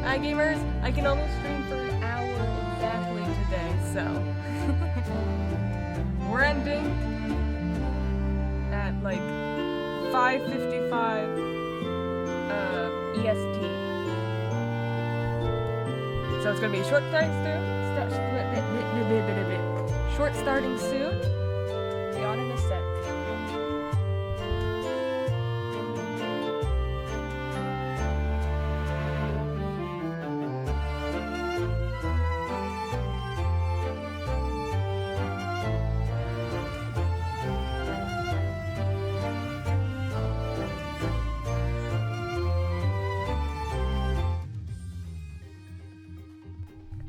Hi gamers, I can only stream for an hour exactly today, so we're ending at like 5:55 EST. So it's gonna be short starting soon. Be on in a sec.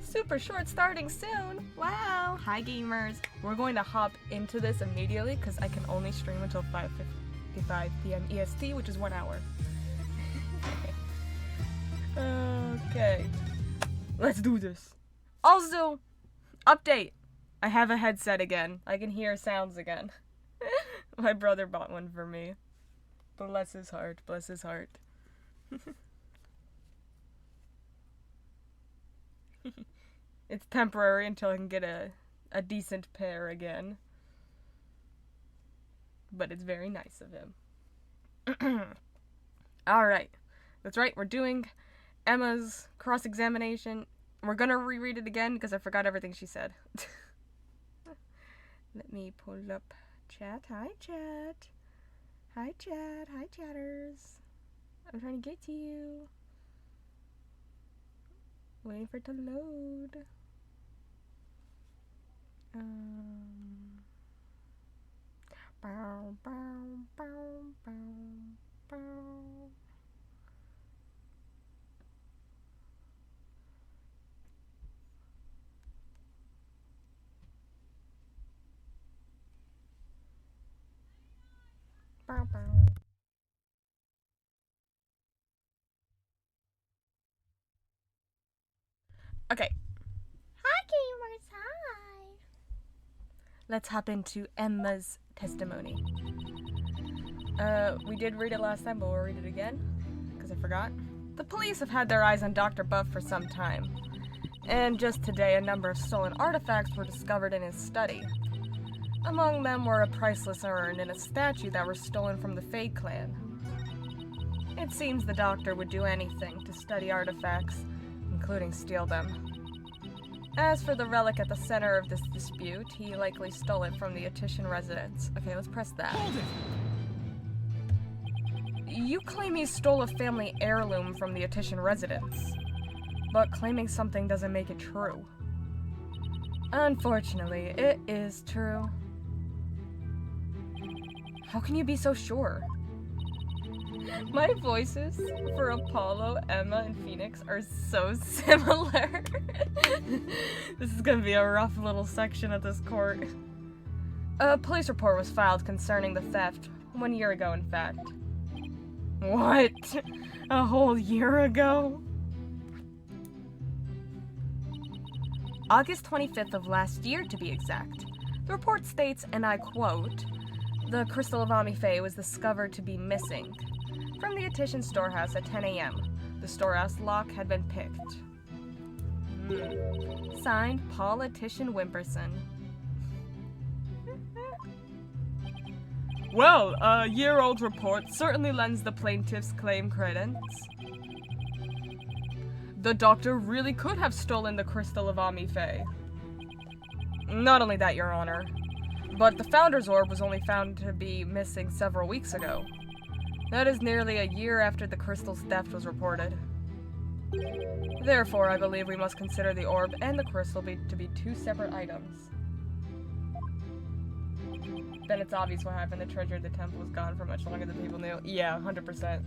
Super short starting soon. Wow. Hi gamers. We're going to hop into this immediately because I can only stream until 5:55 p.m. EST, which is 1 hour. Okay. Let's do this. Also, update. I have a headset again. I can hear sounds again. My brother bought one for me. Bless his heart. Bless his heart. It's temporary until I can get a decent pair again. But it's very nice of him. Alright. That's right, we're doing Emma's cross-examination. We're gonna reread it again because I forgot everything she said. Let me pull up chat. Hi, chat. Hi, chat. Hi, chatters. I'm trying to get to you. Waiting for it to load. Bow, bow, bow, bow, bow. Bow, bow. Okay. Hi, gamers. Hi. Let's hop into Emma's testimony. We did read it last time, but we'll read it again, because I forgot. The police have had their eyes on Dr. Buff for some time, and just today a number of stolen artifacts were discovered in his study. Among them were a priceless urn and a statue that were stolen from the Fae clan. It seems the doctor would do anything to study artifacts, including steal them. As for the relic at the center of this dispute, he likely stole it from the Attition residence. Okay, let's press that. Hold it! You claim he stole a family heirloom from the Attition residence, but claiming something doesn't make it true. Unfortunately, it is true. How can you be so sure? My voices for Apollo, Emma, and Phoenix are so similar. This is gonna be a rough little section at this court. A police report was filed concerning the theft 1 year ago, in fact. What? A whole year ago? August 25th of last year, to be exact. The report states, and I quote, "The crystal of Amife was discovered to be missing from the Attition storehouse at 10 a.m. The storehouse lock had been picked." Signed, Paul Attition Wimperson. Well, a year-old report certainly lends the plaintiff's claim credence. The doctor really could have stolen the crystal of Amife. Not only that, Your Honor, but the Founder's Orb was only found to be missing several weeks ago. That is nearly a year after the crystal's theft was reported. Therefore, I believe we must consider the orb and the crystal to be two separate items. Then it's obvious what happened. The treasure of the temple was gone for much longer than people knew. Yeah, 100%.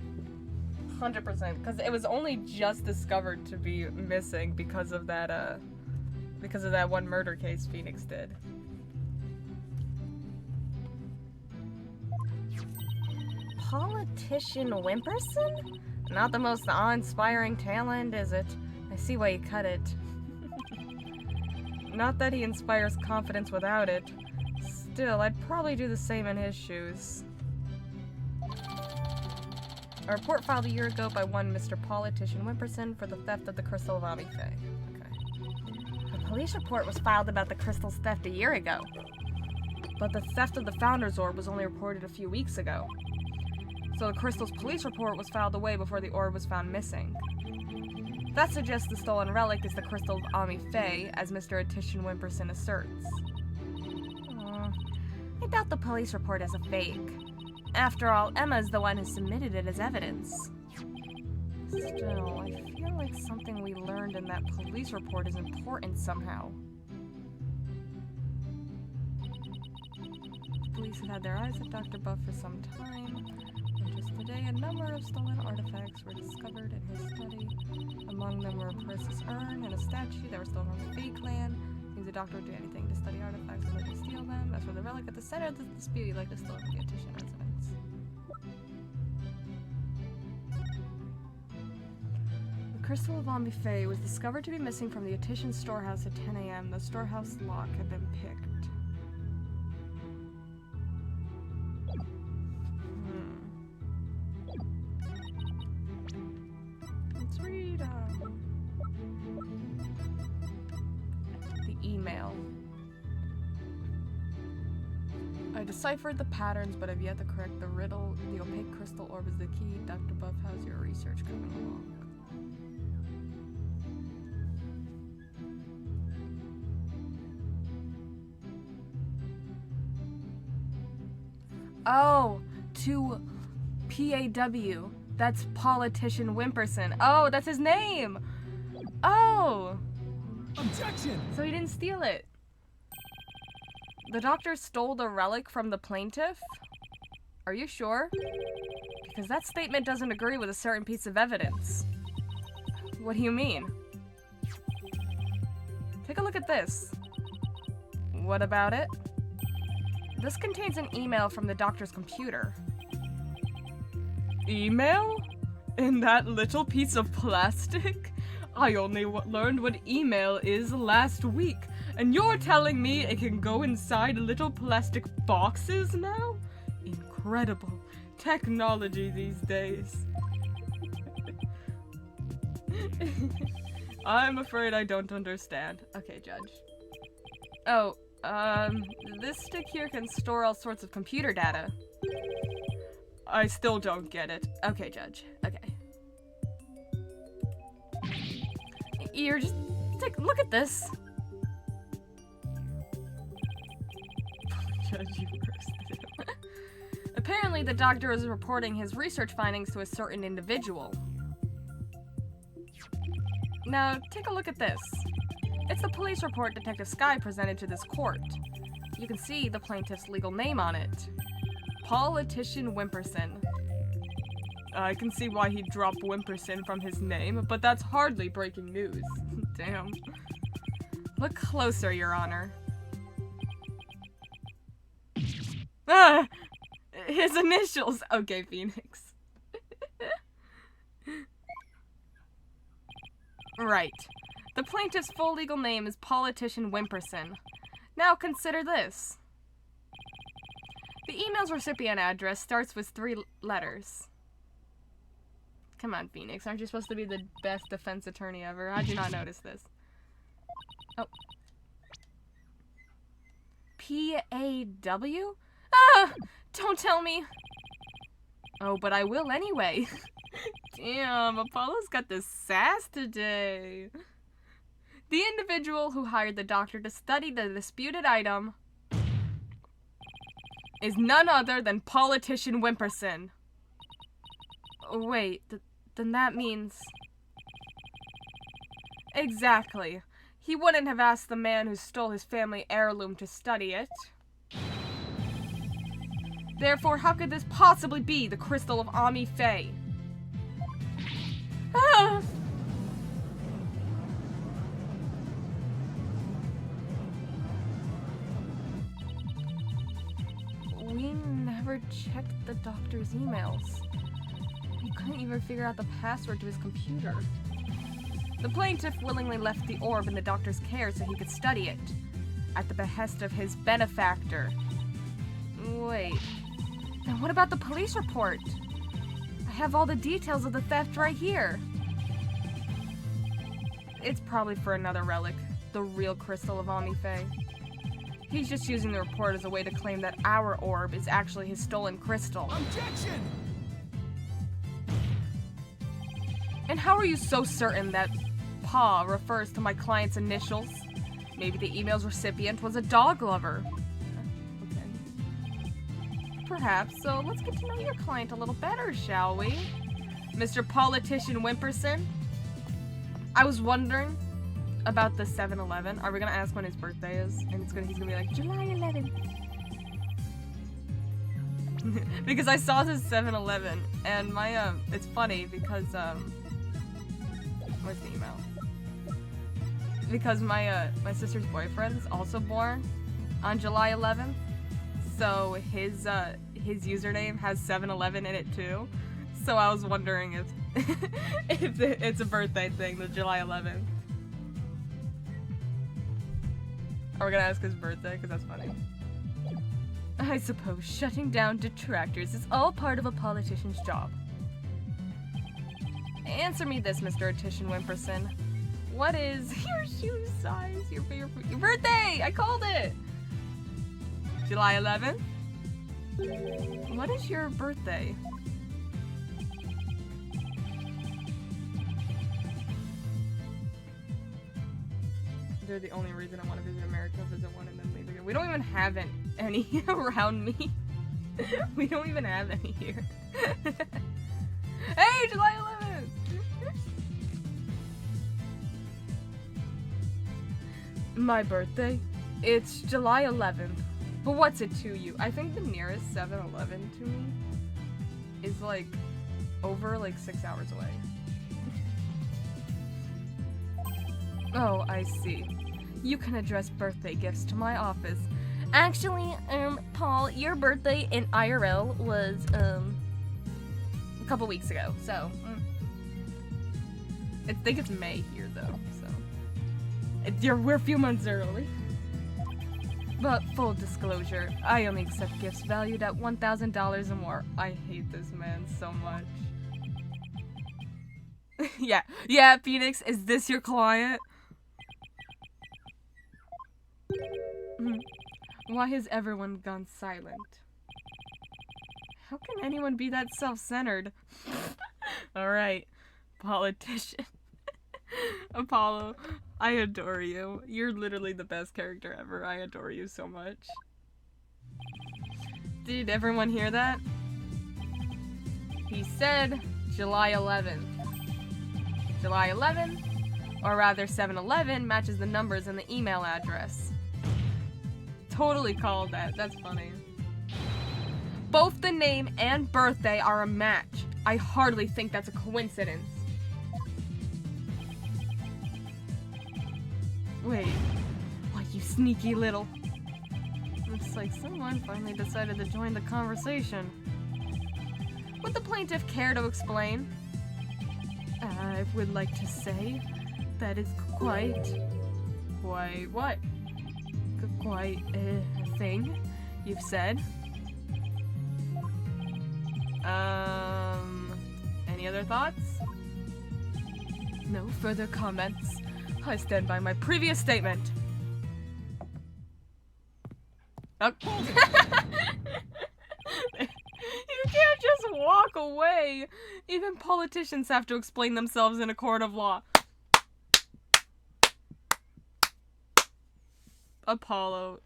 100%. Because it was only just discovered to be missing because of that one murder case Phoenix did. Politician Wimperson? Not the most awe-inspiring talent, is it? I see why you cut it. Not that he inspires confidence without it. Still, I'd probably do the same in his shoes. A report filed a year ago by one Mr. Politician Wimperson for the theft of the crystal of Ami Faye. Okay. A police report was filed about the crystal's theft a year ago. But the theft of the Founder's Orb was only reported a few weeks ago. So the crystal's police report was filed away before the orb was found missing. That suggests the stolen relic is the crystal of Ami Faye, as Mr. Attorney Wimperson asserts. I doubt the police report is a fake. After all, Emma's the one who submitted it as evidence. Still, I feel like something we learned in that police report is important somehow. The police have had their eyes on Dr. Buff for some time, and just today a number of stolen artifacts were discovered in his study. Among them were a princess urn and a statue that were stolen from the Fae clan. Seems the doctor would do anything to study artifacts and let you steal them. As for the relic at the center of the dispute, like the stolen from the Attition residence. The crystal of Ami Faye was discovered to be missing from the Attition storehouse at 10 a.m. The storehouse lock had been picked. Let's read the email. I deciphered the patterns, but have yet to correct the riddle. The opaque crystal orb is the key. Dr. Buff, how's your research coming along? Oh, to PAW. That's Politician Wimperson. Oh, that's his name! Oh! Objection! So he didn't steal it. The doctor stole the relic from the plaintiff? Are you sure? Because that statement doesn't agree with a certain piece of evidence. What do you mean? Take a look at this. What about it? This contains an email from the doctor's computer. Email? In that little piece of plastic? I only learned what email is last week, and you're telling me it can go inside little plastic boxes now? Incredible technology these days. I'm afraid I don't understand. Okay, Judge. Oh, this stick here can store all sorts of computer data. I still don't get it. Okay, Judge. Okay. You're just... look at this. Judge, you roasted him. Apparently, the doctor is reporting his research findings to a certain individual. Now, take a look at this. It's the police report Detective Skye presented to this court. You can see the plaintiff's legal name on it. Politician Wimperson. I can see why he dropped Wimperson from his name, but that's hardly breaking news. Damn. Look closer, Your Honor. Ah! His initials! Okay, Phoenix. Right. The plaintiff's full legal name is Politician Wimperson. Now consider this. The email's recipient address starts with 3 letters. Come on, Phoenix. Aren't you supposed to be the best defense attorney ever? How'd you not notice this? Oh. P-A-W? Ah! Don't tell me! Oh, but I will anyway. Damn, Apollo's got the sass today. The individual who hired the doctor to study the disputed item is none other than Politician Wimperson. Wait, then that means... Exactly. He wouldn't have asked the man who stole his family heirloom to study it. Therefore, how could this possibly be the crystal of Ami Faye? Ah! We never checked the doctor's emails. He couldn't even figure out the password to his computer. The plaintiff willingly left the orb in the doctor's care so he could study it, at the behest of his benefactor. Wait, then what about the police report? I have all the details of the theft right here. It's probably for another relic, the real crystal of Omni-Fae. He's just using the report as a way to claim that our orb is actually his stolen crystal. Objection! And how are you so certain that PA refers to my client's initials? Maybe the email's recipient was a dog lover. Okay. Perhaps, so let's get to know your client a little better, shall we? Mr. Politician Wimperson? I was wondering about the 7-Eleven. Are we gonna ask when his birthday is? And he's gonna be like, July 11th. Because I saw this 7-Eleven, and my, it's funny because, where's the email? Because my sister's boyfriend's also born on July 11th, so his username has 7-Eleven in it too. So I was wondering if if it's a birthday thing, the July 11th. Are we gonna ask his birthday? Because that's funny. I suppose shutting down detractors is all part of a politician's job. Answer me this, Mr. Attorney Wimperson. What is your shoe size? Your birthday! I called it! July 11th? What is your birthday? They're the only reason I want to visit America, visit one and then leave again. We don't even have any around me. We don't even have any here. Hey, July 11th! My birthday? It's July 11th. But what's it to you? I think the nearest 7-Eleven to me is like over like 6 hours away. Oh, I see. You can address birthday gifts to my office. Actually, Paul, your birthday in IRL was, a couple weeks ago, so. I think it's May here, though, so. We're a few months early. But full disclosure, I only accept gifts valued at $1,000 or more. I hate this man so much. Yeah, Phoenix, is this your client? Why has everyone gone silent? How can anyone be that self-centered? Alright, politician. Apollo, I adore you. You're literally the best character ever. I adore you so much. Did everyone hear that? He said July 11th. July 11th, or rather 7-Eleven, matches the numbers in the email address. Totally called that. That's funny. Both the name and birthday are a match. I hardly think that's a coincidence. Wait. Why, you sneaky little... Looks like someone finally decided to join the conversation. Would the plaintiff care to explain? I would like to say that it's quite what? Quite a thing you've said. Any other thoughts? No further comments. I stand by my previous statement. Oh. You can't just walk away. Even politicians have to explain themselves in a court of law. Apollo,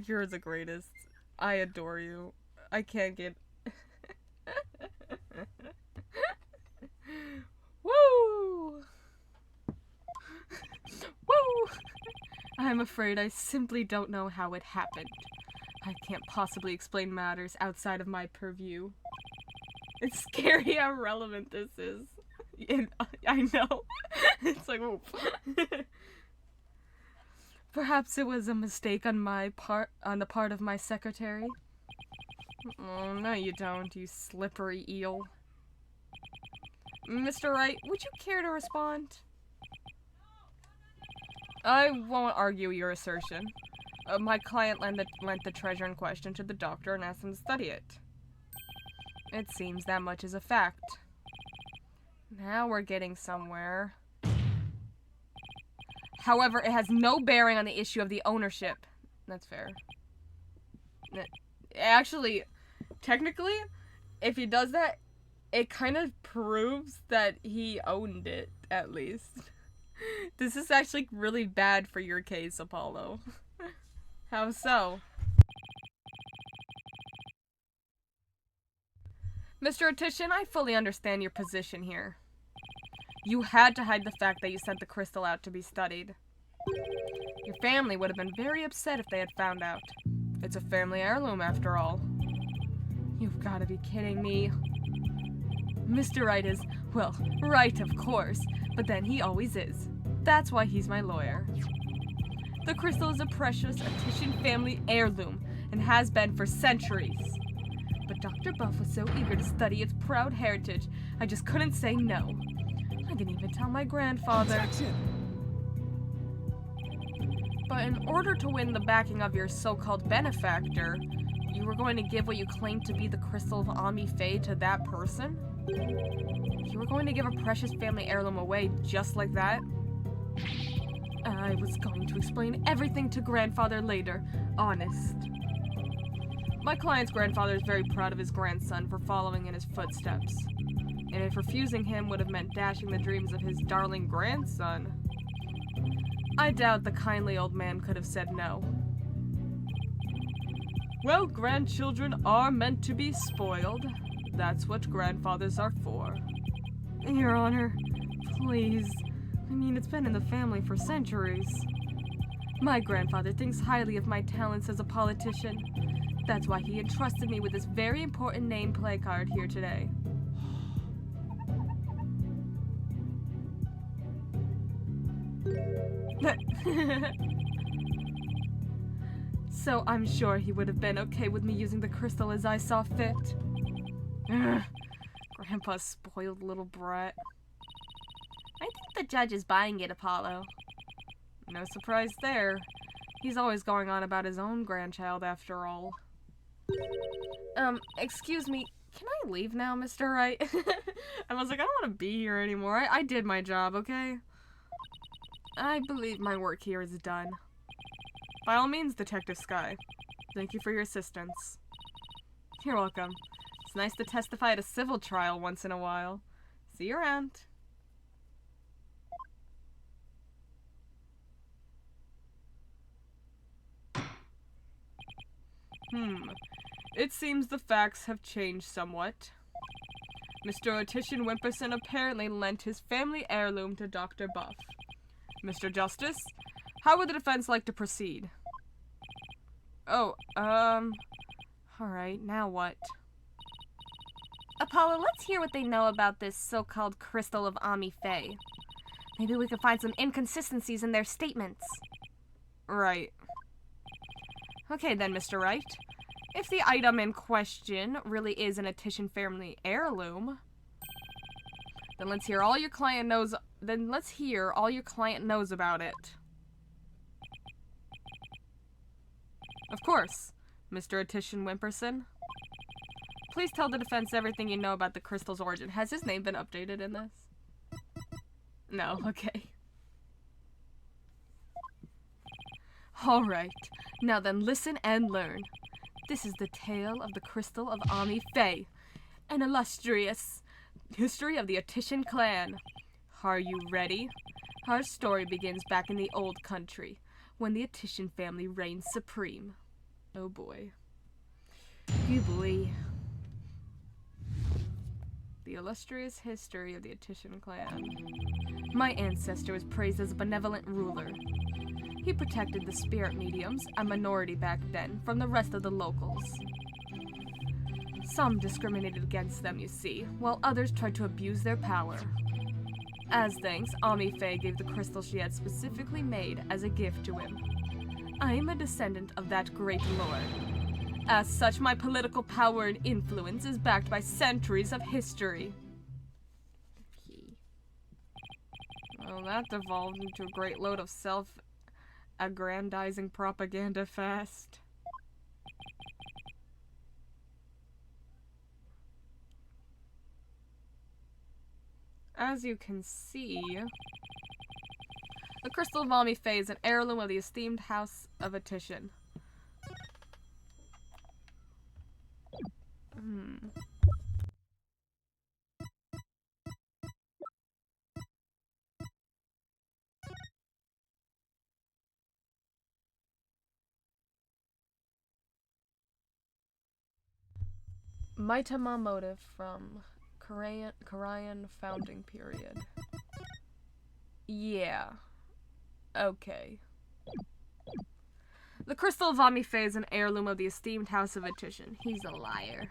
you're the greatest. I adore you. I can't get... Woo! Woo! I'm afraid I simply don't know how it happened. I can't possibly explain matters outside of my purview. It's scary how relevant this is. I know. It's like, whoop. Perhaps it was a mistake on the part of my secretary. Oh, no you don't, you slippery eel. Mr. Wright, would you care to respond? I won't argue your assertion. My client lent the treasure in question to the doctor and asked him to study it. It seems that much is a fact. Now we're getting somewhere. However, it has no bearing on the issue of the ownership. That's fair. Actually, technically, if he does that, it kind of proves that he owned it, at least. This is actually really bad for your case, Apollo. How so? Mr. Attition, I fully understand your position here. You had to hide the fact that you sent the crystal out to be studied. Your family would have been very upset if they had found out. It's a family heirloom, after all. You've got to be kidding me. Mr. Wright is, well, right, of course, but then he always is. That's why he's my lawyer. The crystal is a precious Attition family heirloom and has been for centuries. But Dr. Buff was so eager to study its proud heritage, I just couldn't say no. I didn't even tell my grandfather. But in order to win the backing of your so-called benefactor, you were going to give what you claimed to be the crystal of Ami Faye to that person? You were going to give a precious family heirloom away just like that? I was going to explain everything to grandfather later, honest. My client's grandfather is very proud of his grandson for following in his footsteps. And if refusing him would have meant dashing the dreams of his darling grandson, I doubt the kindly old man could have said no. Well, grandchildren are meant to be spoiled. That's what grandfathers are for. Your Honor, please. I mean, it's been in the family for centuries. My grandfather thinks highly of my talents as a politician. That's why he entrusted me with this very important name placard here today. So I'm sure he would have been okay with me using the crystal as I saw fit. Ugh, Grandpa's spoiled little brat. I think the judge is buying it, Apollo. No surprise there. He's always going on about his own grandchild, after all. Excuse me, can I leave now, Mr. Wright? I was like, I don't want to be here anymore. I did my job, okay? I believe my work here is done. By all means, Detective Sky. Thank you for your assistance. You're welcome. It's nice to testify at a civil trial once in a while. See you around. It seems the facts have changed somewhat. Mr. Attition Wimperson apparently lent his family heirloom to Dr. Buff. Mr. Justice, how would the defense like to proceed? Oh, alright, now what? Apollo, let's hear what they know about this so-called crystal of Ami Faye. Maybe we can find some inconsistencies in their statements. Right. Okay then, Mr. Wright. If the item in question really is an Attition family heirloom, then let's hear all your client knows about it. Of course, Mr. Attition Wimperson. Please tell the defense everything you know about the crystal's origin. Has his name been updated in this? No, okay. Alright, now then listen and learn. This is the tale of the crystal of Ami Faye, an illustrious history of the Attition clan. Are you ready? Our story begins back in the old country, when the Attition family reigned supreme. Oh boy. Oh boy. The illustrious history of the Attition clan. My ancestor was praised as a benevolent ruler. He protected the spirit mediums, a minority back then, from the rest of the locals. Some discriminated against them, you see, while others tried to abuse their power. As thanks, Ami Faye gave the crystal she had specifically made as a gift to him. I am a descendant of that great lord. As such, my political power and influence is backed by centuries of history. Well, that devolved into a great load of self-aggrandizing propaganda fast. as you can see, the crystal of Ami Faye is an heirloom of the esteemed house of Attition. Maitama motive from Korean founding period. Yeah. Okay. The crystal of Ami Faye is an heirloom of the esteemed house of Attition. He's a liar.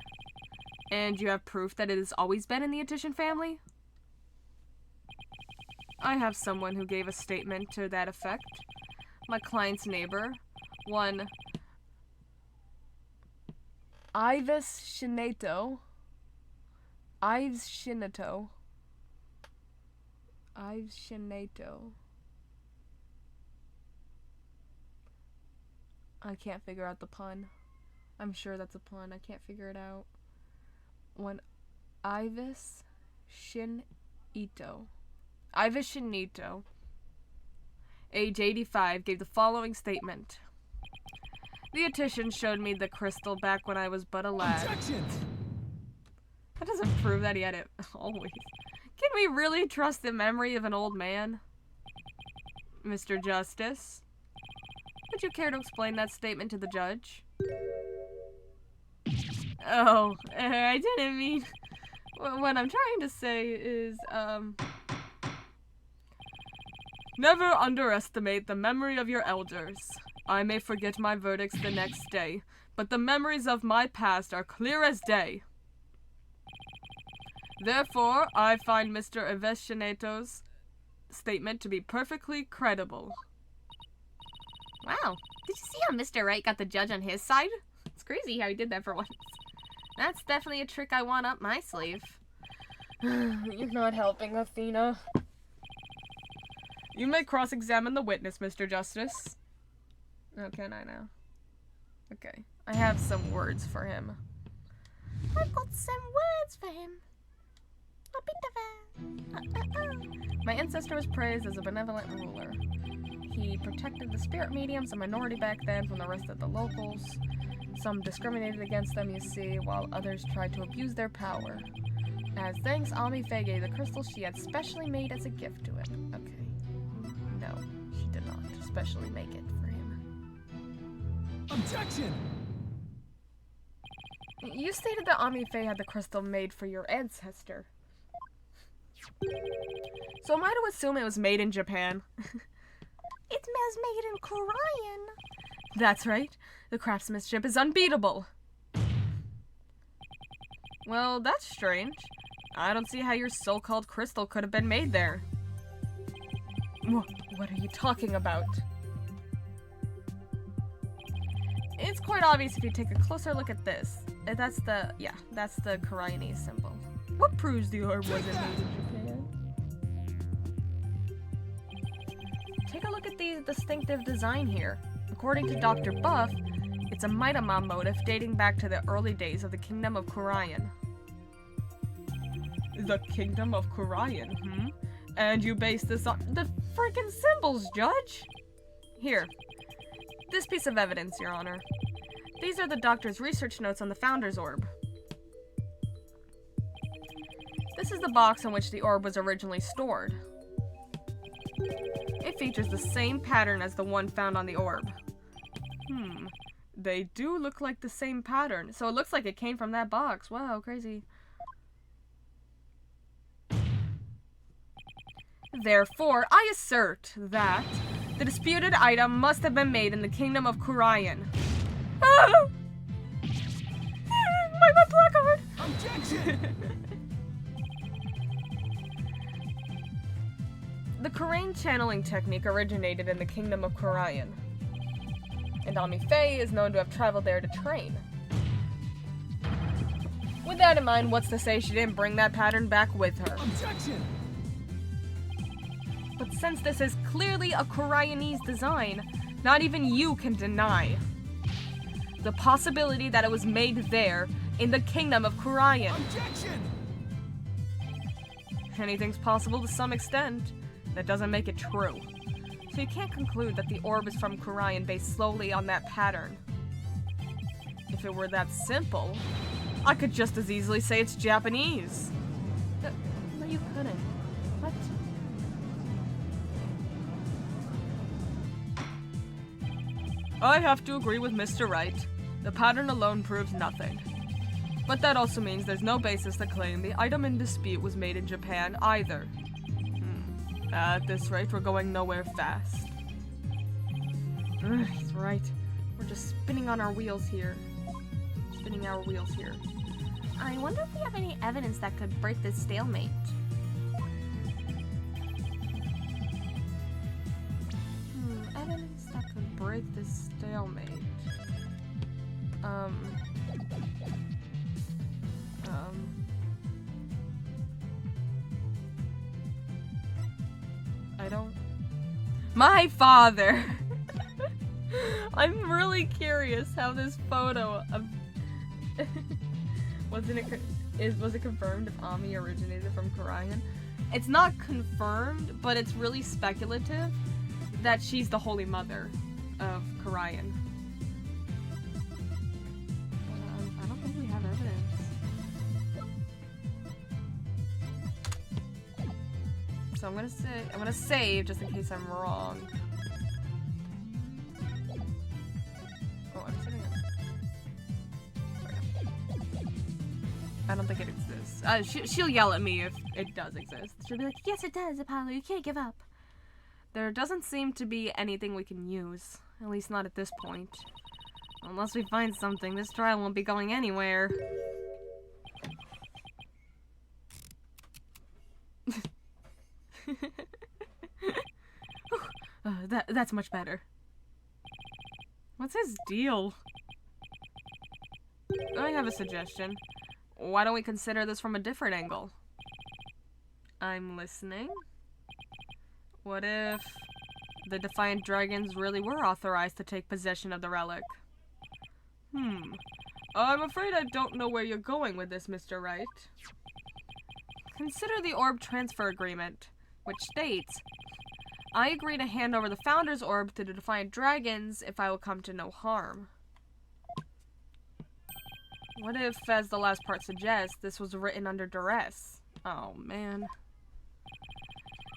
And you have proof that it has always been in the Attition family? I have someone who gave a statement to that effect. My client's neighbor, one Ives Shineto. Ives Shineto. Ives Shineto. I can't figure out the pun. I'm sure that's a pun. I can't figure it out. One Ives Shineto. Ives Shineto, age 85, gave the following statement. The Attition showed me the crystal back when I was but a lad. Objection! That doesn't prove that he had it always. Can we really trust the memory of an old man? Mr. Justice, would you care to explain that statement to the judge? Oh, I didn't mean... What I'm trying to say is, never underestimate the memory of your elders. I may forget my verdicts the next day, but the memories of my past are clear as day. Therefore, I find Mr. Eveshineto's statement to be perfectly credible. Wow. Did you see how Mr. Wright got the judge on his side? It's crazy how he did that for once. That's definitely a trick I want up my sleeve. You're not helping, Athena. You may cross-examine the witness, Mr. Justice. Oh, can I now? Okay. I have some words for him. I've got some words for him. My ancestor was praised as a benevolent ruler. He protected the spirit mediums, a minority back then, from the rest of the locals. Some discriminated against them, you see, while others tried to abuse their power. As thanks, Ami Faye gave the crystal she had specially made as a gift to him. Okay. No, she did not specially make it for him. Objection! You stated that Ami Faye had the crystal made for your ancestor. So am I to assume it was made in Japan? It was made in Korean. That's right. The craftsmanship is unbeatable. Well, that's strange. I don't see how your so-called crystal could have been made there. What are you talking about? It's quite obvious if you take a closer look at this. That's the Korean symbol. What proves the orb wasn't made in Japan? Take a look at the distinctive design here. According to Dr. Buff, it's a Maitama motif dating back to the early days of the Kingdom of Korean. The Kingdom of Korean, And you base this on the freaking symbols, Judge? Here. This piece of evidence, Your Honor. These are the doctor's research notes on the Founder's Orb. This is the box in which the orb was originally stored. It features the same pattern as the one found on the orb. They do look like the same pattern, so it looks like it came from that box. Wow, crazy. Therefore, I assert that the disputed item must have been made in the Kingdom of Korean. Ah! My placard! Objection! The Korean channeling technique originated in the Kingdom of Korean, and Ami Faye is known to have traveled there to train. With that in mind, what's to say she didn't bring that pattern back with her? Objection! But since this is clearly a Koreanese design, not even you can deny the possibility that it was made there in the Kingdom of Korean. Objection! anything's possible to some extent. That doesn't make it true. So you can't conclude that the orb is from Kurayan based solely on that pattern. If it were that simple, I could just as easily say it's Japanese. No, you couldn't. What? I have to agree with Mr. Wright. The pattern alone proves nothing. But that also means there's no basis to claim the item in dispute was made in Japan either. At this rate, we're going nowhere fast. He's right. We're just spinning on our wheels here. I wonder if we have any evidence that could break this stalemate. Evidence that could break this stalemate. I don't... My father! I'm really curious how this photo of... was it confirmed if Ami originated from Kurayan? It's not confirmed, but it's really speculative that she's the Holy Mother of Kurayan. I don't think we have evidence. So I'm gonna save just in case I'm wrong. Oh, I'm sitting up. I don't think it exists. She'll yell at me if it does exist. She'll be like, yes it does, Apollo, you can't give up. There doesn't seem to be anything we can use. At least not at this point. Unless we find something, this trial won't be going anywhere. That's much better. What's his deal? I have a suggestion. Why don't we consider this from a different angle? I'm listening. What if the Defiant Dragons really were authorized to take possession of the relic? I'm afraid I don't know where you're going with this, Mr. Wright. Consider the orb transfer agreement, which states, I agree to hand over the Founder's Orb to the Defiant Dragons if I will come to no harm. What if, as the last part suggests, this was written under duress? Oh, man.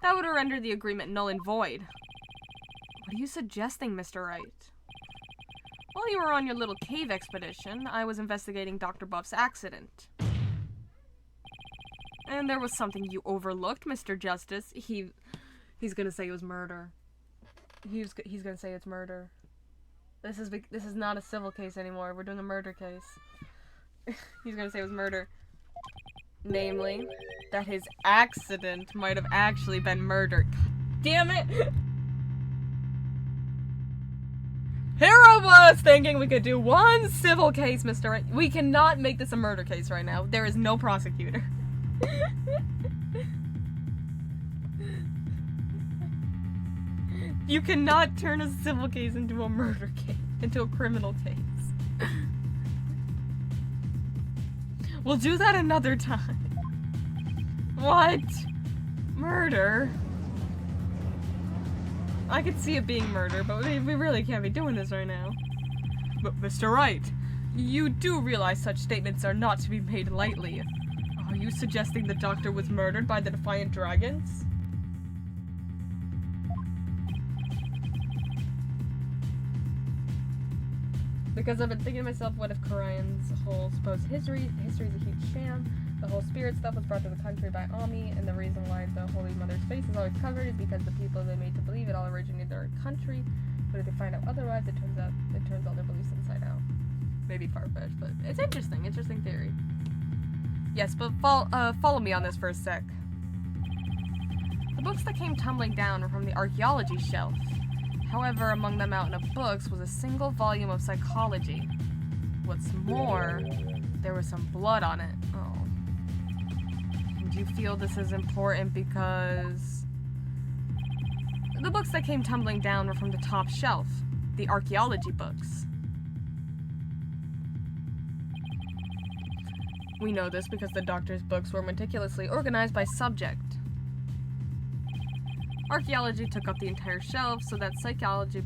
That would render the agreement null and void. What are you suggesting, Mr. Wright? While you were on your little cave expedition, I was investigating Dr. Buff's accident. And there was something you overlooked, Mr. Justice. He's gonna say it was murder. He's gonna say it's murder. This is not a civil case anymore. We're doing a murder case. He's gonna say it was murder. Namely, that his accident might have actually been murder. Damn it! Here I was thinking we could do one civil case, Mr. Wright. We cannot make this a murder case right now. There is no prosecutor. You cannot turn a civil case into a murder case, into a criminal case. We'll do that another time. What? Murder? I could see it being murder, but we really can't be doing this right now. But Mr. Wright, you do realize such statements are not to be made lightly. Are you suggesting the doctor was murdered by the Defiant Dragons? Because I've been thinking to myself, what if Kurayan's whole supposed history is a huge sham? The whole spirit stuff was brought to the country by Ami, and the reason why the Holy Mother's face is always covered is because the people they made to believe it all originated in their country. But if they find out otherwise, it turns all their beliefs inside out. Maybe far-fetched, but it's interesting theory. Yes, but follow me on this for a sec. The books that came tumbling down were from the archaeology shelf. However, among the mountain of books was a single volume of psychology. What's more, there was some blood on it. Oh. And you feel this is important because... The books that came tumbling down were from the top shelf, the archaeology books. We know this because the doctor's books were meticulously organized by subject. Archaeology took up the entire shelf, so that psychology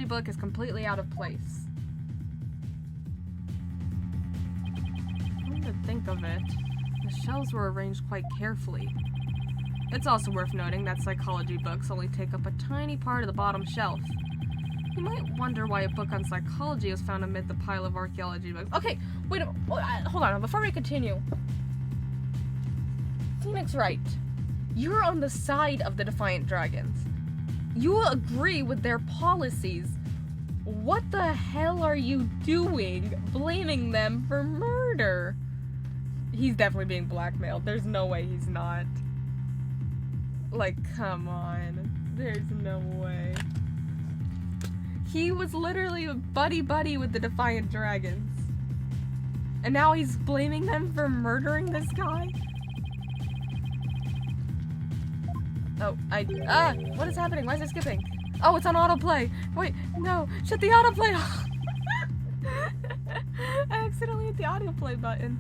book is completely out of place. Come to think of it, the shelves were arranged quite carefully. It's also worth noting that psychology books only take up a tiny part of the bottom shelf. You might wonder why a book on psychology was found amid the pile of archaeology books. Okay, wait, hold on, before we continue. Phoenix Wright, you're on the side of the Defiant Dragons. You agree with their policies. What the hell are you doing blaming them for murder? He's definitely being blackmailed. There's no way he's not. Like, come on. There's no way. He was literally buddy-buddy with the Defiant Dragons. And now he's blaming them for murdering this guy? Oh, what is happening? Why is it skipping? Oh, it's on autoplay. Wait, no, shut the autoplay off. I accidentally hit the autoplay button.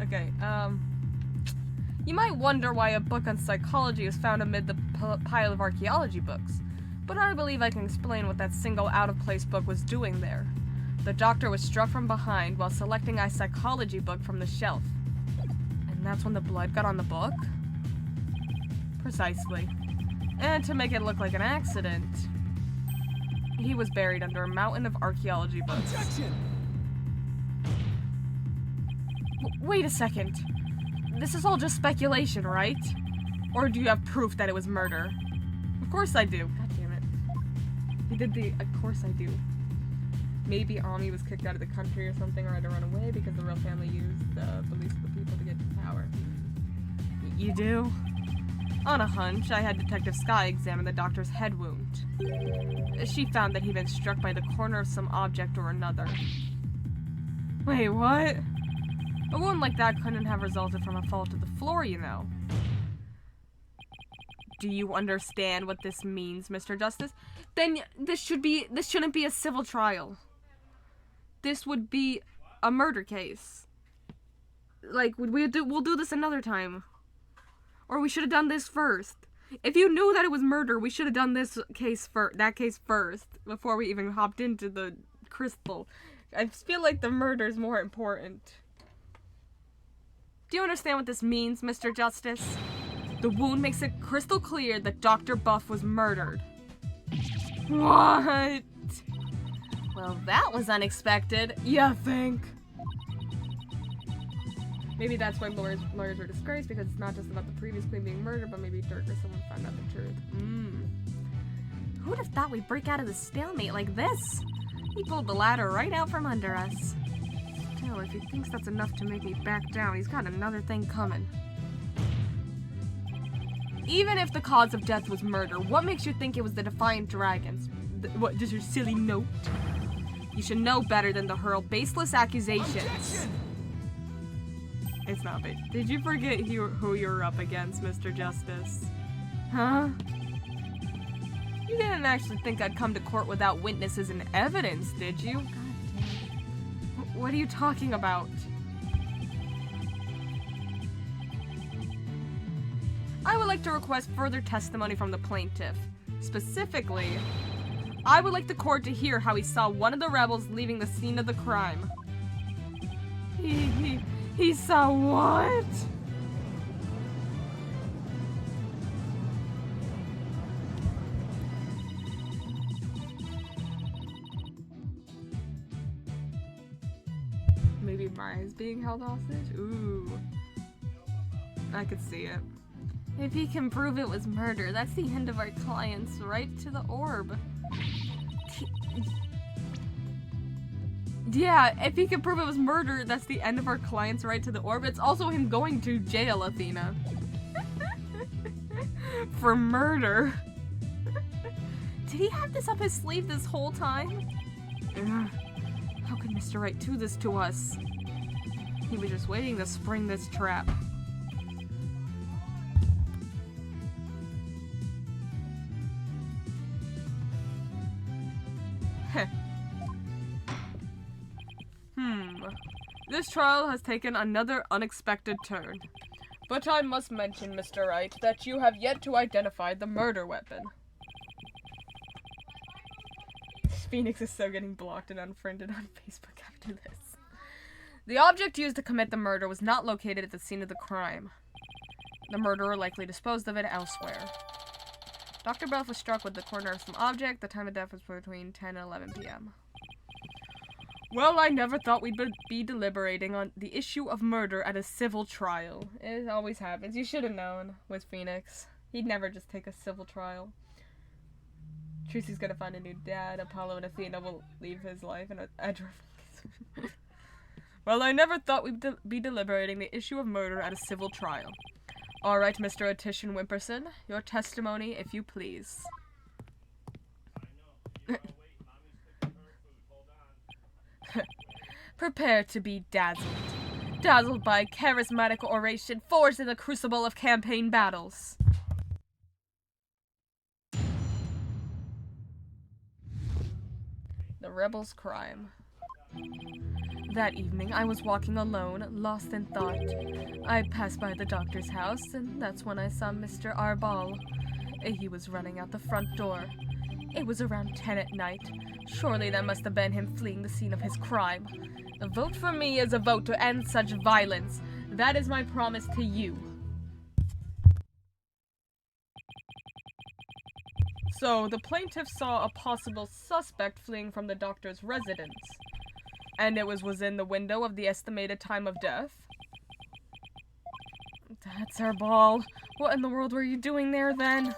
Okay, you might wonder why a book on psychology is found amid the pile of archaeology books, but I believe I can explain what that single out-of-place book was doing there. The doctor was struck from behind while selecting a psychology book from the shelf. And that's when the blood got on the book? Precisely. And to make it look like an accident, he was buried under a mountain of archaeology books. Objection! Wait a second. This is all just speculation, right? Or do you have proof that it was murder? Of course I do. God damn it. He did the of course I do. Maybe Ami was kicked out of the country or something, or had to run away because the royal family used the beliefs of the people to get to power. You do? On a hunch, I had Detective Sky examine the doctor's head wound. She found that he'd been struck by the corner of some object or another. Wait, what? A wound like that couldn't have resulted from a fall to the floor, you know. Do you understand what this means, Mr. Justice? Then this shouldn't be a civil trial. This would be a murder case. Like, we'll do this another time. Or we should have done this first. If you knew that it was murder, we should have done that case first before we even hopped into the crystal. I feel like the murder is more important. Do you understand what this means, Mr. Justice? The wound makes it crystal clear that Dr. Buff was murdered. What? Well, that was unexpected. You think? Maybe that's why lawyers were disgraced, because it's not just about the previous queen being murdered, but maybe Dirk or someone found out the truth. Who would have thought we'd break out of the stalemate like this? He pulled the ladder right out from under us. Still, if he thinks that's enough to make me back down, he's got another thing coming. Even if the cause of death was murder, what makes you think it was the Defiant Dragons? What, just your silly note? You should know better than to hurl baseless accusations. Objection! It's not big. Did you forget who you were up against, Mr. Justice? Huh? You didn't actually think I'd come to court without witnesses and evidence, did you? God damn. What are you talking about? I would like to request further testimony from the plaintiff. Specifically, I would like the court to hear how he saw one of the rebels leaving the scene of the crime. He saw what? Maybe Maya's being held hostage? Ooh. I could see it. If he can prove it was murder, that's the end of our client's right to the orb. Yeah, if he can prove it was murder, that's the end of our client's right to the orb. It's also him going to jail, Athena. For murder. Did he have this up his sleeve this whole time? How could Mr. Wright do this to us? He was just waiting to spring this trap. This trial has taken another unexpected turn. But I must mention, Mr. Wright, that you have yet to identify the murder weapon. Phoenix is so getting blocked and unfriended on Facebook after this. The object used to commit the murder was not located at the scene of the crime. The murderer likely disposed of it elsewhere. Dr. Buff was struck with the corner of some object. The time of death was between 10 and 11 p.m. Well, I never thought we'd be deliberating on the issue of murder at a civil trial. It always happens. You should have known with Phoenix. He'd never just take a civil trial. Tracy's gonna find a new dad. Apollo and Athena will leave his life in a Well, I never thought we'd be deliberating the issue of murder at a civil trial. All right, Mr. Attition Wimperson, your testimony, if you please. Prepare to be dazzled. Dazzled by charismatic oration forged in the crucible of campaign battles. The rebel's crime. That evening, I was walking alone, lost in thought. I passed by the doctor's house, and that's when I saw Mr. Arbal. He was running out the front door. It was around 10 at night. Surely that must have been him fleeing the scene of his crime. A vote for me is a vote to end such violence. That is my promise to you. So, the plaintiff saw a possible suspect fleeing from the doctor's residence. And it was within the window of the estimated time of death? That's our ball. What in the world were you doing there, then?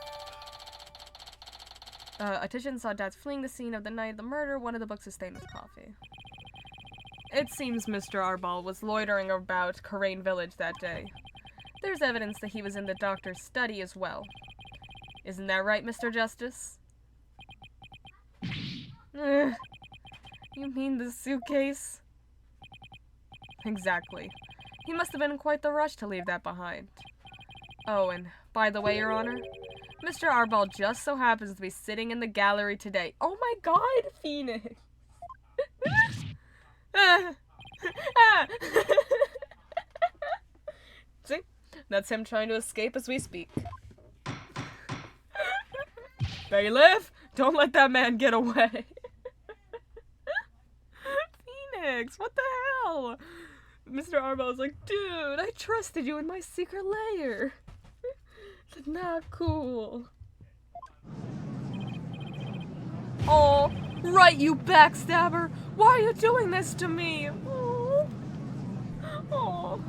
Attition saw Dad's fleeing the scene of the night of the murder. One of the books is stained with coffee. It seems Mr. Arbal was loitering about Karain Village that day. There's evidence that he was in the doctor's study as well. Isn't that right, Mr. Justice? You mean the suitcase? Exactly. He must have been in quite the rush to leave that behind. Oh, and by the way, Your Honor, Mr. Arbal just so happens to be sitting in the gallery today. Oh my god, Phoenix! See? That's him trying to escape as we speak. Bailiff, don't let that man get away. Phoenix, what the hell? Mr. Arbal's like, dude, I trusted you in my secret lair. It's not cool. Oh, right, you backstabber. Why are you doing this to me? Oh. Oh.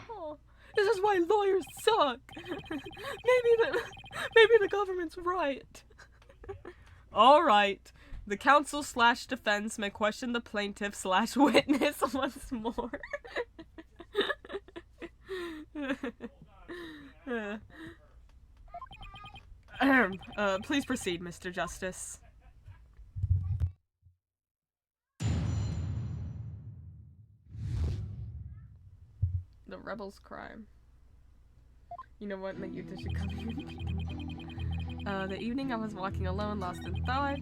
Oh. This is why lawyers suck. Maybe the government's right. All right. The counsel/defense may question the plaintiff/witness once more. Please proceed, Mr. Justice. The rebel's crime. You know what? Make you should come here. The evening I was walking alone, lost in thought.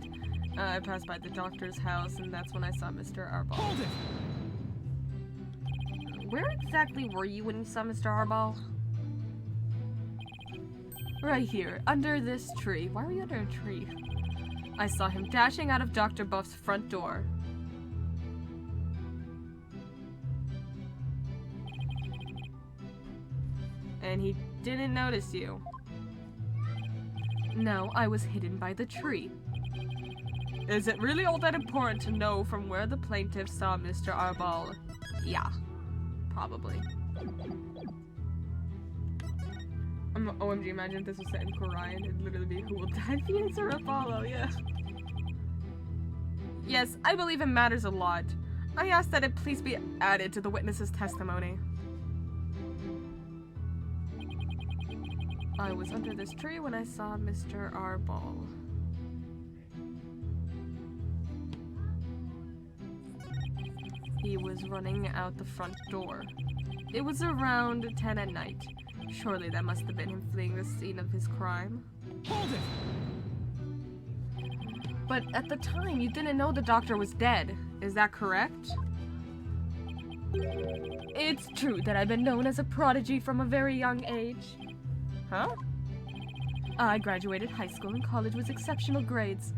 I passed by the doctor's house, and that's when I saw Mr. Arbal. Hold it! Where exactly were you when you saw Mr. Arbal? Right here, under this tree. Why were you under a tree? I saw him dashing out of Dr. Buff's front door. And he didn't notice you. No, I was hidden by the tree. Is it really all that important to know from where the plaintiff saw Mr. Arbal? Yeah, probably. OMG, imagine if this was set in Korean. It'd literally be who will die, Phoenix or Apollo, yeah. Yes, I believe it matters a lot. I ask that it please be added to the witness's testimony. I was under this tree when I saw Mr. Arbal. He was running out the front door. It was around 10 at night. Surely that must have been him fleeing the scene of his crime. Hold it! But at the time, you didn't know the doctor was dead. Is that correct? It's true that I've been known as a prodigy from a very young age. Huh? I graduated high school and college with exceptional grades.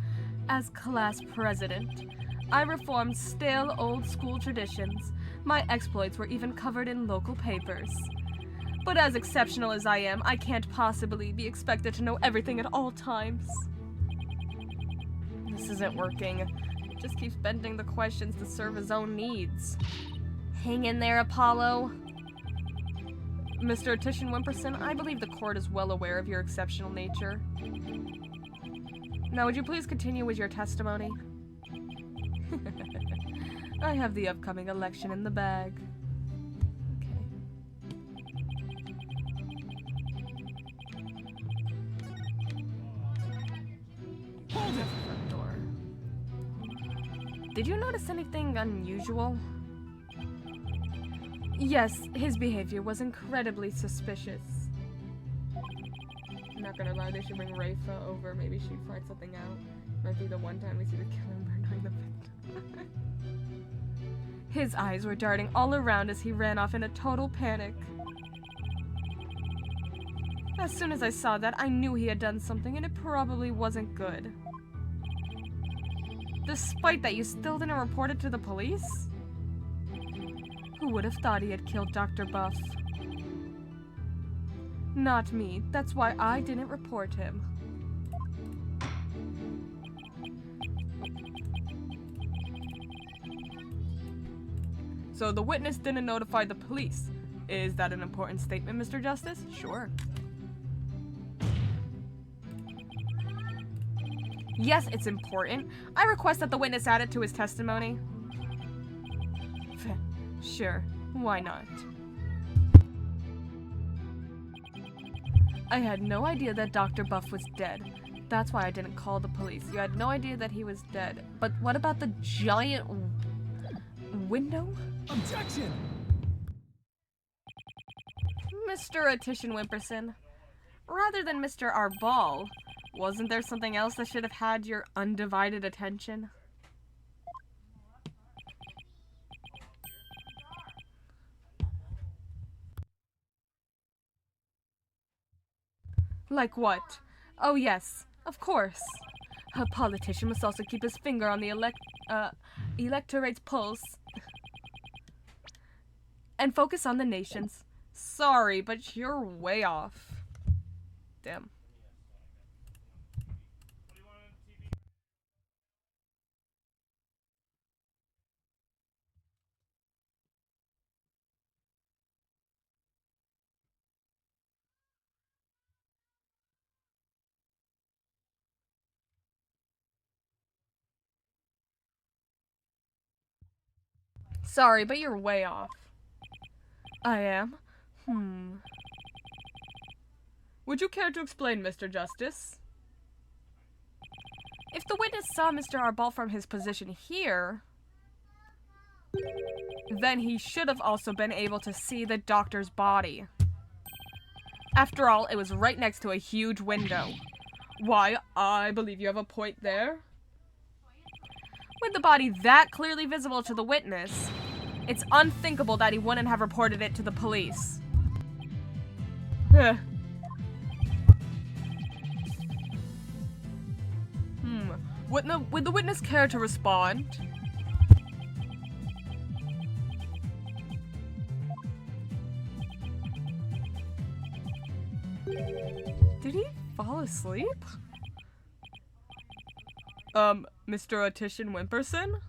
As class president, I reformed stale old school traditions. My exploits were even covered in local papers. But as exceptional as I am, I can't possibly be expected to know everything at all times. This isn't working. He just keeps bending the questions to serve his own needs. Hang in there, Apollo. Mr. Titian Wimperson, I believe the court is well aware of your exceptional nature. Now, would you please continue with your testimony? I have the upcoming election in the bag. Okay. Hold it! Front door. Did you notice anything unusual? Yes, his behavior was incredibly suspicious. I'm not gonna lie, they should bring Rafa over. Maybe she'd find something out. Might be the one time we see the killer murdering the victim. His eyes were darting all around as he ran off in a total panic. As soon as I saw that, I knew he had done something and it probably wasn't good. Despite that, you still didn't report it to the police? Who would have thought he had killed Dr. Buff? Not me. That's why I didn't report him. So the witness didn't notify the police. Is that an important statement, Mr. Justice? Sure. Yes, it's important. I request that the witness add it to his testimony. Sure, why not? I had no idea that Dr. Buff was dead. That's why I didn't call the police. You had no idea that he was dead. But what about the giant window? Objection! Mr. Titian Wimperson, rather than Mr. Arbal, wasn't there something else that should have had your undivided attention? Like what? Oh yes, of course. A politician must also keep his finger on the electorate's pulse. And focus on the nation's. Sorry, but you're way off. Damn. Sorry, but you're way off. I am? Would you care to explain, Mr. Justice? If the witness saw Mr. Arbal from his position here, then he should have also been able to see the doctor's body. After all, it was right next to a huge window. Why, I believe you have a point there. With the body that clearly visible to the witness, it's unthinkable that he wouldn't have reported it to the police. Would the witness care to respond? Did he fall asleep? Mr. Titian Wimperson?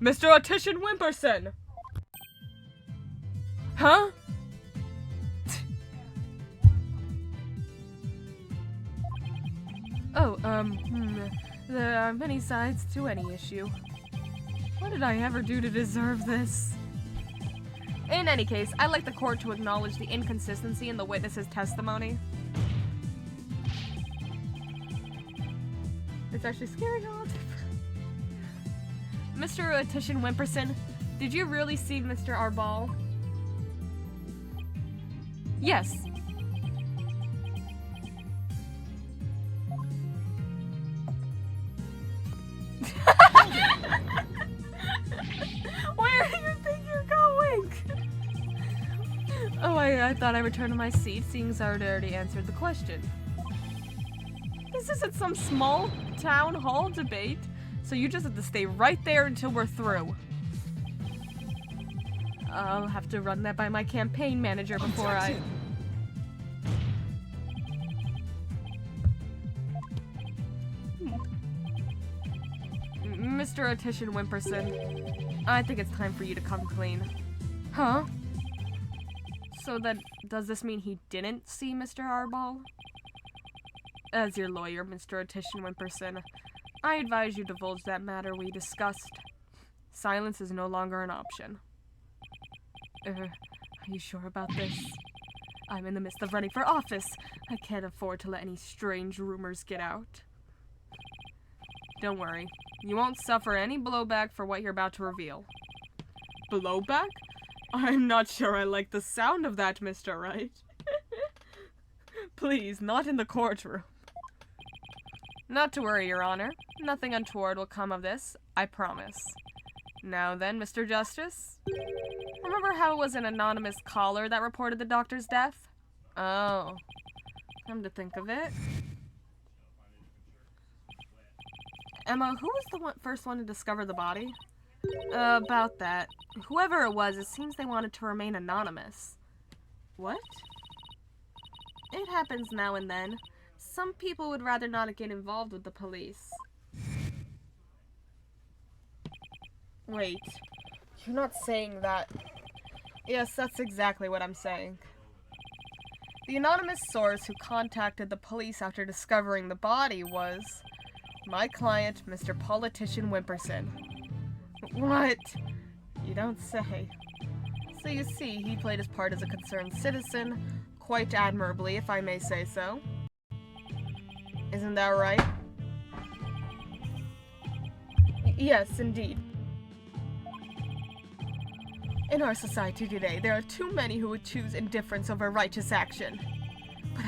Mr. Titian Wimperson! Huh? Oh, there are many sides to any issue. What did I ever do to deserve this? In any case, I'd like the court to acknowledge the inconsistency in the witness's testimony. It's actually scary how Mr. Titian Wimperson, did you really see Mr. Arbal? Yes. Where do you think you're going? Oh, I thought I returned to my seat, seeing as I had already answered the question. This isn't some small town hall debate, so you just have to stay right there until we're through. I'll have to run that by my campaign manager before Objection. Mr. Attorney Wimperson, I think it's time for you to come clean. Huh? So then, does this mean he didn't see Mr. Arball? As your lawyer, Mr. Attorney Wimperson, I advise you divulge that matter we discussed. Silence is no longer an option. Are you sure about this? I'm in the midst of running for office. I can't afford to let any strange rumors get out. Don't worry. You won't suffer any blowback for what you're about to reveal. Blowback? I'm not sure I like the sound of that, Mr. Wright. Please, not in the courtroom. Not to worry, Your Honor. Nothing untoward will come of this, I promise. Now then, Mr. Justice. Remember how it was an anonymous caller that reported the doctor's death? Oh. Come to think of it. Emma, who was the first one to discover the body? About that. Whoever it was, it seems they wanted to remain anonymous. What? It happens now and then. Some people would rather not get involved with the police. Wait. You're not saying that. Yes, that's exactly what I'm saying. The anonymous source who contacted the police after discovering the body was my client, Mr. Politician Wimperson. What? You don't say. So you see, he played his part as a concerned citizen, quite admirably, if I may say so. Isn't that right? Yes, indeed. In our society today, there are too many who would choose indifference over righteous action. But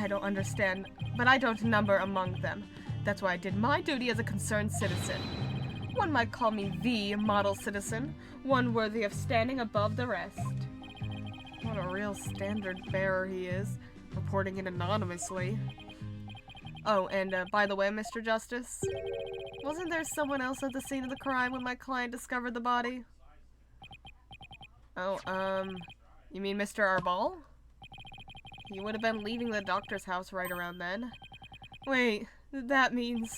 I don't number among them. That's why I did my duty as a concerned citizen. One might call me the model citizen, one worthy of standing above the rest. What a real standard bearer he is, reporting it anonymously. Oh, and by the way, Mr. Justice, wasn't there someone else at the scene of the crime when my client discovered the body? Oh, you mean Mr. Arball? He would have been leaving the doctor's house right around then. Wait, that means...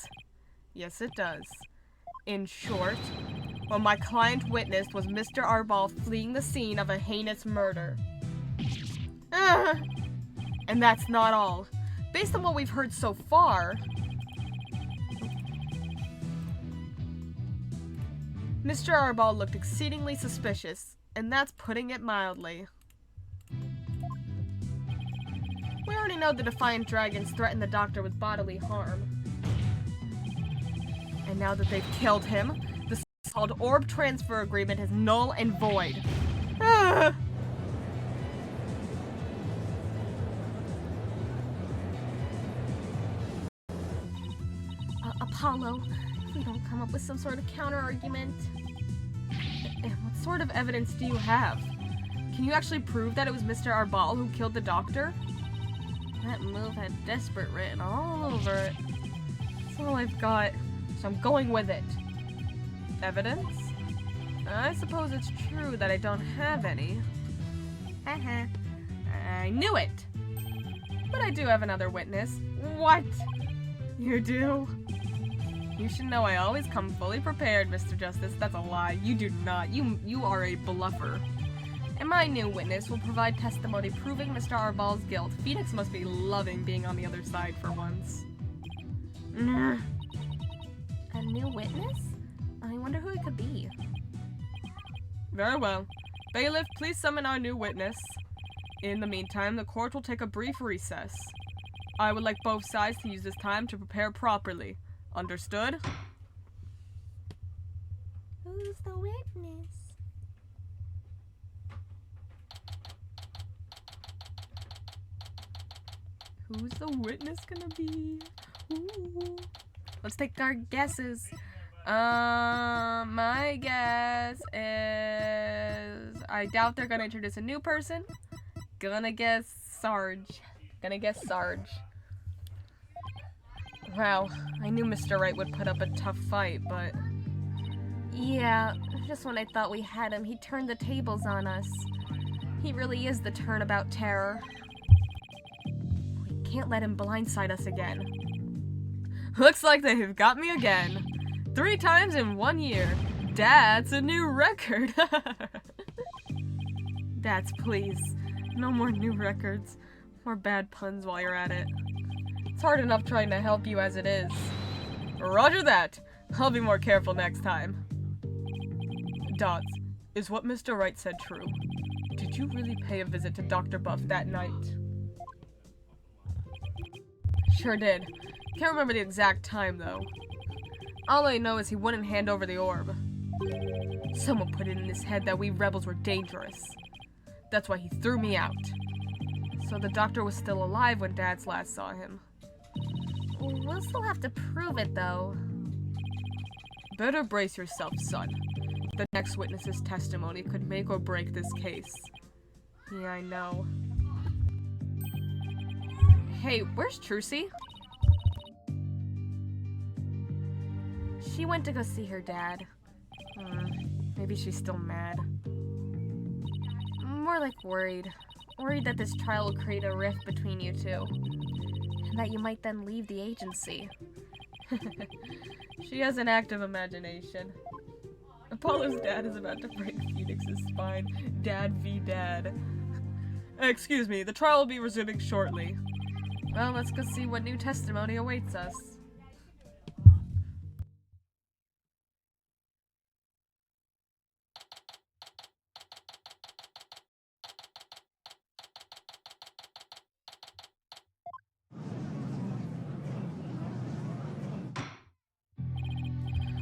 Yes, it does. In short, what my client witnessed was Mr. Arball fleeing the scene of a heinous murder. And that's not all. Based on what we've heard so far, Mr. Arball looked exceedingly suspicious, and that's putting it mildly. We already know the Defiant Dragons threatened the doctor with bodily harm. And now that they've killed him, the so-called orb transfer agreement is null and void. Apollo, if we don't come up with some sort of counter-argument... What sort of evidence do you have? Can you actually prove that it was Mr. Arball who killed the doctor? That move had desperate written all over it. That's all I've got, so I'm going with it. Evidence? I suppose it's true that I don't have any. Haha. I knew it! But I do have another witness. What? You do? You should know I always come fully prepared, Mr. Justice. That's a lie. You do not. You are a bluffer. And my new witness will provide testimony proving Mr. Arball's guilt. Phoenix must be loving being on the other side for once. A new witness? I wonder who it could be. Very well. Bailiff, please summon our new witness. In the meantime, the court will take a brief recess. I would like both sides to use this time to prepare properly. Understood? Who's the witness? Who's the witness gonna be? Ooh. Let's take our guesses. My guess is... I doubt they're gonna introduce a new person. Gonna guess Sarge. Wow, I knew Mr. Wright would put up a tough fight, but... Yeah, just when I thought we had him, he turned the tables on us. He really is the turnabout terror. We can't let him blindside us again. Looks like they've got me again. 3 times in 1 year. That's a new record. Dads, please. No more new records. More bad puns while you're at it. It's hard enough trying to help you as it is. Roger that. I'll be more careful next time. Dots, is what Mr. Wright said true? Did you really pay a visit to Dr. Buff that night? Sure did. Can't remember the exact time, though. All I know is he wouldn't hand over the orb. Someone put it in his head that we rebels were dangerous. That's why he threw me out. So the doctor was still alive when Dads last saw him. We'll still have to prove it, though. Better brace yourself, son. The next witness's testimony could make or break this case. Yeah, I know. Hey, where's Trucy? She went to go see her dad. Maybe she's still mad. More like worried. Worried that this trial will create a rift between you two. And that you might then leave the agency. She has an active imagination. Apollo's dad is about to break Phoenix's spine. Dad v. Dad. Excuse me, the trial will be resuming shortly. Well, let's go see what new testimony awaits us.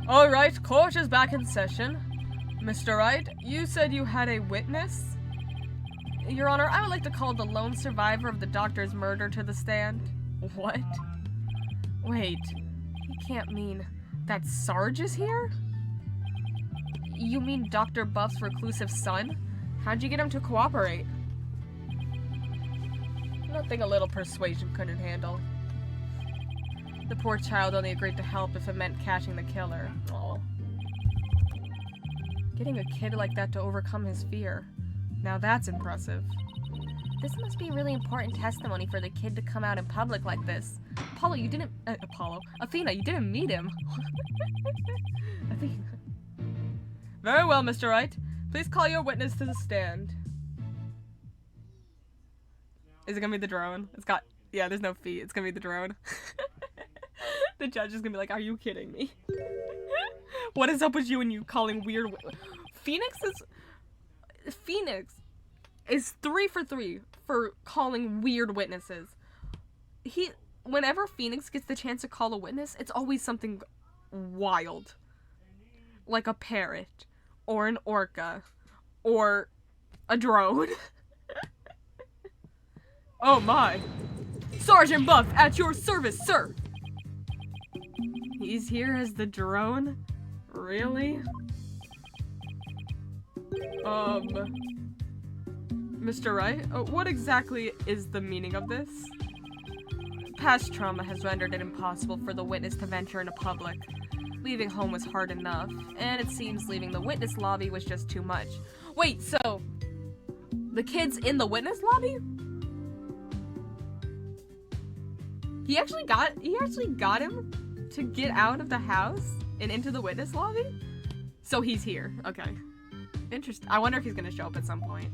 Alright, court is back in session. Mr. Wright, you said you had a witness? Your Honor, I would like to call the lone survivor of the doctor's murder to the stand. What? Wait, you can't mean that Sarge is here? You mean Dr. Buff's reclusive son? How'd you get him to cooperate? Nothing a little persuasion couldn't handle. The poor child only agreed to help if it meant catching the killer. Aw. Getting a kid like that to overcome his fear. Now that's impressive. This must be really important testimony for the kid to come out in public like this. Apollo, you didn't... Athena, you didn't meet him. Athena. Very well, Mr. Wright. Please call your witness to the stand. Is it gonna be the drone? It's got... Yeah, there's no feet. It's gonna be the drone. The judge is gonna be like, are you kidding me? What is up with you and you calling weird... Phoenix is 3 for 3 for calling weird witnesses. Whenever Phoenix gets the chance to call a witness, it's always something wild. Like a parrot, or an orca, or a drone. Oh my. Sergeant Buff, at your service, sir! He's here as the drone? Really? Mr. Wright, what exactly is the meaning of this? Past trauma has rendered it impossible for the witness to venture into public. Leaving home was hard enough, and it seems leaving the witness lobby was just too much. Wait, so... the kid's in the witness lobby? He actually got him to get out of the house and into the witness lobby? So he's here. Okay. Interesting. I wonder if he's gonna show up at some point.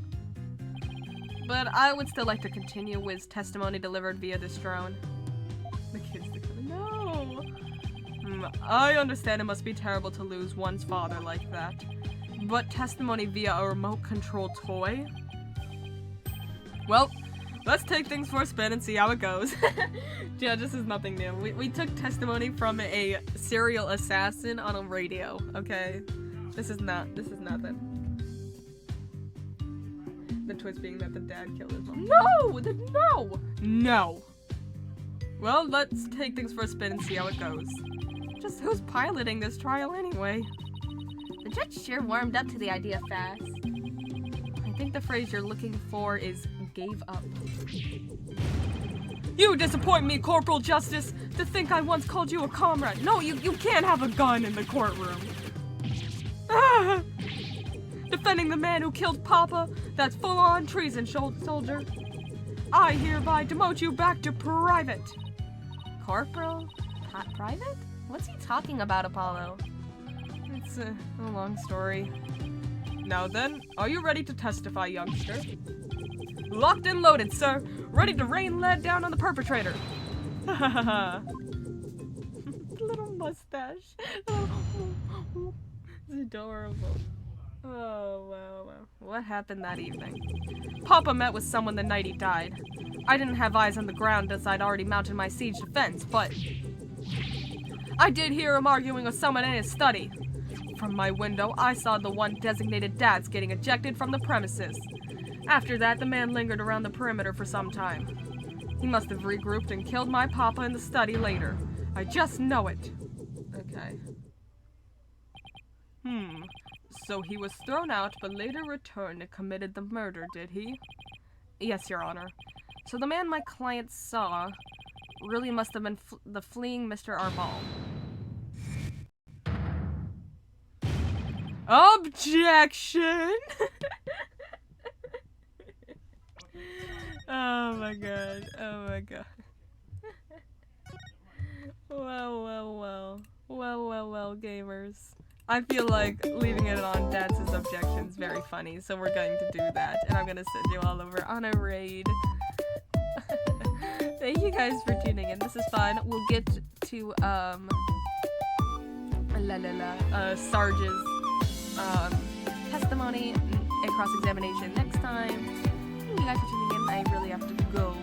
But I would still like to continue with testimony delivered via this drone. The kid's no! I understand it must be terrible to lose one's father like that. But testimony via a remote-controlled toy? Well, let's take things for a spin and see how it goes. Yeah, this is nothing new. We took testimony from a serial assassin on a radio, okay? This is nothing. The twist being that the dad killed his mom. No! No! Well, let's take things for a spin and see how it goes. Just who's piloting this trial anyway? The judge sure warmed up to the idea fast. I think the phrase you're looking for is gave up. You disappoint me, Corporal Justice! To think I once called you a comrade. No, you can't have a gun in the courtroom. Ah! Defending the man who killed Papa, that's full-on treason, soldier. I hereby demote you back to private. Corporal? Private? What's he talking about, Apollo? It's a long story. Now then, are you ready to testify, youngster? Locked and loaded, sir. Ready to rain lead down on the perpetrator. Ha ha ha. Little mustache. It's adorable. Oh, wow. What happened that evening? Papa met with someone the night he died. I didn't have eyes on the ground as I'd already mounted my siege defense, but I did hear him arguing with someone in his study. From my window, I saw the one designated Dad's getting ejected from the premises. After that, the man lingered around the perimeter for some time. He must have regrouped and killed my Papa in the study later. I just know it. Okay. So he was thrown out, but later returned and committed the murder, did he? Yes, Your Honor. So the man my client saw really must have been the fleeing Mr. Arbol. Objection! Oh my god. Well, gamers. I feel like leaving it on Dad's objections very funny, so we're going to do that, and I'm gonna send you all over on a raid. Thank you guys for tuning in. This is fun. We'll get to Sarge's testimony and cross-examination next time. Thank you guys for tuning in. I really have to go.